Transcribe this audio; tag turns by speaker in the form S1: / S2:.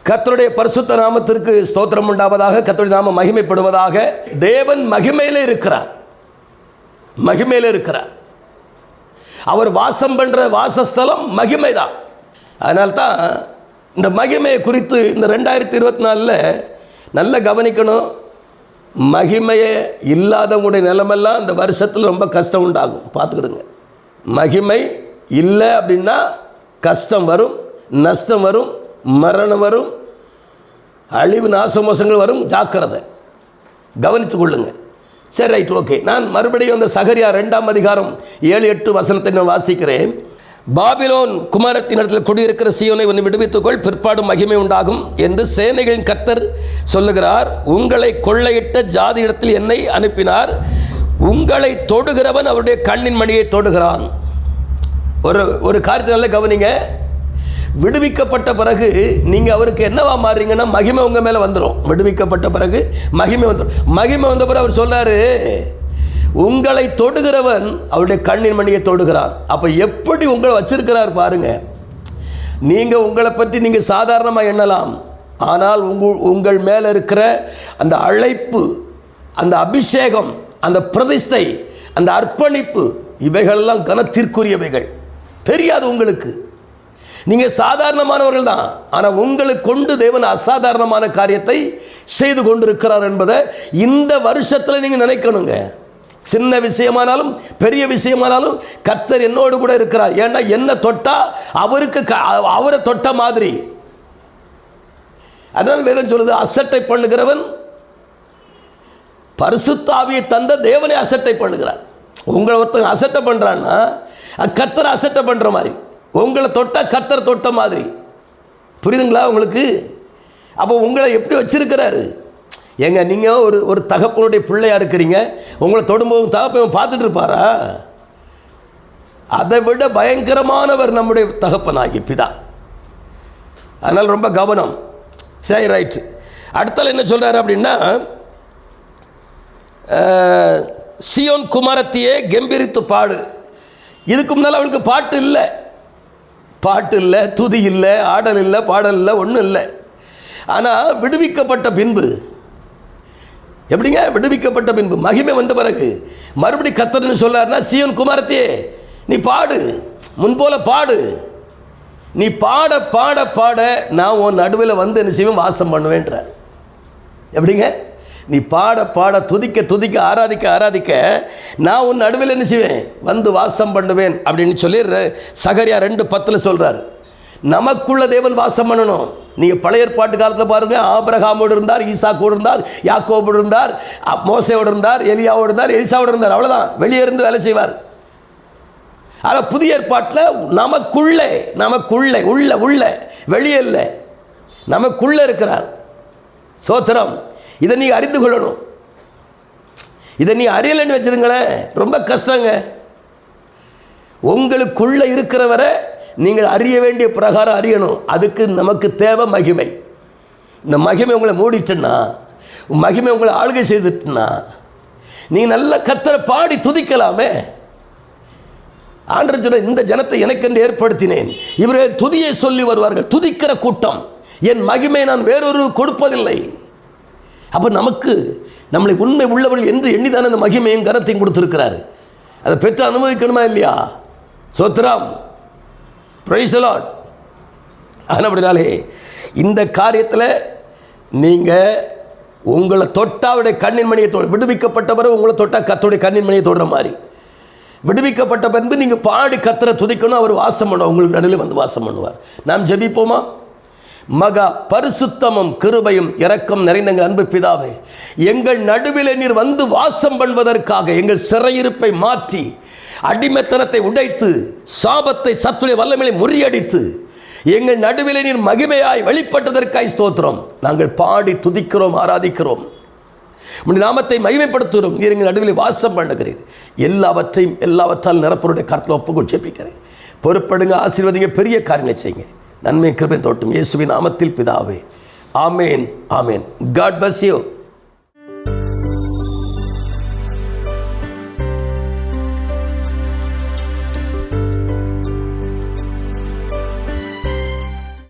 S1: கர்த்தருடைய பரிசுத்த நாமத்திற்கு ஸ்தோத்திரம் உண்டாவதாக. கர்த்தருடைய நாமம் மகிமைப்படுவதாக. தேவன் மகிமையிலே இருக்கிறார், மகிமையிலே இருக்கிறார். அவர் வாசம் பண்ற வாசஸ்தலம் மகிமைதான். அதனால்தான் இந்த மகிமையை குறித்து இந்த 2024 நல்ல கவனிக்கணும். மகிமையே இல்லாதவங்களுடைய நிலைமெல்லாம் இந்த வருஷத்தில் ரொம்ப கஷ்டம் உண்டாகும், பார்த்துக்கிடுங்க. மகிமை இல்லை அப்படின்னா கஷ்டம் வரும், நஷ்டம் வரும், மரணம் வரும், அழிவு நாசமோசங்கள் வரும். ஜாக்கிரதை, கவனித்துக் கொள்ளுங்க. சரி, ரைட், ஓகே. நான் மறுபடியும் அந்த சகரியா 2ஆம் அதிகாரம் 7-8 வசனத்தை நான் வாசிக்கிறேன். பாபிலோன் குமாரத்தினிடத்தில் குடியிருக்கிற சீயோனை உன்னை விடுவித்துக்கொள், பிற்பாடு மகிமை உண்டாகும் என்று சேனைகளின் கர்த்தர் சொல்லுகிறார். உங்களை கொள்ளையிட்ட ஜாதி இடத்தில் என்னை அனுப்பினார். உங்களை தொடுகிறவன் அவருடைய கண்ணின் மணியை தொடுகிறான். ஒரு காரியத்தை நல்லா கவனிங்க. விடுவிக்கப்பட்ட பிறகு நீங்க அவருக்கு என்னவா மாறுறீங்கன்னா மகிமை உங்க மேல வந்துடும். விடுவிக்கப்பட்ட பிறகு மகிமை வந்துடும். மகிமை வந்த பிறகு அவர் சொல்றாரு, உங்களை தொடுகிறவன் அவருடைய கண்ணின் மணியை தொடுகிறான். அப்ப எப்படி உங்களை வச்சிருக்கிறார் பாருங்க. நீங்க உங்களை பற்றி நீங்க சாதாரணமா எண்ணலாம், ஆனால் உங்கள் மேல இருக்கிற அந்த அழைப்பு, அந்த அபிஷேகம், அந்த பிரதிஷ்டை, அந்த அர்ப்பணிப்பு, இவைகளெல்லாம் கனத்திற்குரியவைகள். தெரியாது உங்களுக்கு, நீங்க சாதாரணமானவர்கள் தான். ஆனால் உங்களுக்கு கொண்டு தேவன் அசாதாரணமான காரியத்தை செய்து கொண்டிருக்கிறார் என்பதை இந்த வருஷத்தில் நீங்க நினைக்கணுங்க. சின்ன விஷயமானாலும் பெரிய விஷயமானாலும் கர்த்தர் என்னோடு கூட இருக்கிறார். ஏன்னா என்ன தொட்டா அவரை தொட்ட மாதிரி. அதனால வேதம் சொல்லுது, அசட்டை பண்ணுகிறவன் பரிசுத்த ஆவியை தந்த தேவனை அசட்டை பண்ணுகிறார். உங்களை ஒருத்தங்க அசட்டை பண்றான்னா கர்த்தர் அசட்டை பண்ற மாதிரி. உங்களை தொட்டா கர்த்தர் தொட்ட மாதிரி. புரியுதுங்களா உங்களுக்கு? அப்போ உங்களை எப்படி வச்சிருக்கிறாரு? ஏங்க, நீங்க ஒரு தகப்பனுடைய பிள்ளையா இருக்கிறீங்க. உங்களை தொடும்போது தகப்பன் பார்த்துட்டு இருப்பாரா? அதை விட பயங்கரமானவர் நம்முடைய தகப்பனாகி பிதா. அதனால ரொம்ப கவனம். சரி, ரைட். அடுத்தால என்ன சொல்றாரு அப்படின்னா, சியோன் குமாரத்தியே கெம்பீரித்து பாடு. இதுக்கு முன்னால் அவளுக்கு பாட்டு இல்லை, பாட்டு இல்லை, துதி இல்லை, ஆடல் இல்லை, பாடல் இல்லை, ஒன்றும் இல்லை. ஆனால் விடுவிக்கப்பட்ட பின்பு எப்படிங்க? விடுவிக்கப்பட்ட பின்பு மகிமை வந்த பிறகு மறுபடி கர்த்தர்னு சொல்லாருன்னா, சீயோன் குமாரத்தியே நீ பாடு, முன்போல பாடு. நீ பாட பாட பாட நான் உன் நடுவில் வந்து என்ன செய்வேன்? வாசம் பண்ணுவேன்றார். எப்படிங்க? நீ பாட பாட துதிக்க துதிக்க ஆராதிக்க ஆராதிக்க நான் உன் நடுவில் என்ன செய்வேன்? வந்து வாசம் பண்ணுவேன் அப்படின்னு சொல்லி சகரியா 2:10 சொல்றாரு. நமக்குள்ள தேவன் வாசம் பண்ணணும். நீங்க பழைய ஏற்பாட்டு காலத்தில் பாருங்க, ஆபிரகாமோடு இருந்தார், ஈசாக்கோடு இருந்தார், யாக்கோபோடு இருந்தார், மோசேயோடு இருந்தார், எலியாவோடு இருந்தார், எலிசாவோடு இருந்தார். அவ்வளவுதான், வெளியே இருந்து வேலை செய்வார். ஆனா புதிய ஏற்பாட்டில் நமக்குள்ளே உள்ள வெளியே இல்லை, நமக்குள்ள இருக்கிறார். சோத்திரம். இதை நீ அறிந்து கொள்ளணும். இதை நீ அறியலன்னு வச்சிருங்களேன், ரொம்ப கஷ்டங்க. உங்களுக்குள்ள இருக்கிறவரை நீங்கள் அறிய வேண்டிய பிரகாரம் அறியணும். அதுக்கு நமக்கு தேவை மகிமை. இந்த மகிமை உங்களை மூடிட்டுன்னா, மகிமை உங்களை ஆளுகை செய்துட்டுன்னா, நீங்க நல்ல கர்த்தரை பாடி துதிக்கலாமே. ஆண்டவர் சொன்ன, இந்த ஜனத்தை எனக்கென்று ஏற்படுத்தினேன், இவர்கள் துதியை சொல்லி வருவார்கள். துதிக்கிற கூட்டம். என் மகிமை நான் வேறொரு கொடுப்பதில்லை. அப்ப நமக்கு நம்மளை உண்மை உள்ளவர்கள் என்று எண்ணிதான அந்த மகிமையும் கனத்தையும் கொடுத்திருக்கிறாரு. அதை பெற்று அனுபவிக்கணுமா இல்லையா? சோத்ராம், பிரைஸ் தி லார்ட். அப்படினாலே இந்த காரியத்தில் நீங்க உங்களை தொட்டாவுடைய கண்ணின் மணியை விடுவிக்கப்பட்டவரை உங்களை தொட்டா கர்த்தருடைய கண்ணின் மணியை தொடுற மாதிரி. விடுவிக்கப்பட்ட பின்பு நீங்க பாடி கர்த்தரை துதிக்கணும். அவர் வாசம் பண்ணுவார், உங்களுக்கு நடுவில் வந்து வாசம் பண்ணுவார். நாம் ஜெபிப்போமா? மகா பரிசுத்தமும் கிருபையும் இரக்கம் நிறைந்த எங்கள் அன்பு பிதாவே, எங்கள் நடுவில் நீர் வந்து வாசம் பண்ணுவதற்காக எங்கள் சிறையிருப்பை மாற்றி, அடிமைத்தனத்தை உடைத்து, சாபத்தை சத்துடைய வல்லமையை முறியடித்து, எங்கள் நடுவில் நீர் மகிமையாய் வெளிப்பட்டதற்காய் ஸ்தோத்திரம். நாங்கள் பாடி துதிக்கிறோம், ஆராதிக்கிறோம், உம்முடைய நாமத்தை மகிமைப்படுத்துகிறோம். நீர் எங்கள் நடுவில் வாசம் பண்ணுகிறீர். எல்லாவற்றால் நிரப்பருடைய கருத்தில் ஒப்புக்கொண்டு ஜெபிக்கிறேன். பொறுப்படுங்க, ஆசீர்வதிங்க, பெரிய காரியங்களை செய்யுங்க. நன்மை கிருபை தோட்டும் இயேசுவின் நாமத்தில் பிதாவே, ஆமேன், ஆமேன். God bless you.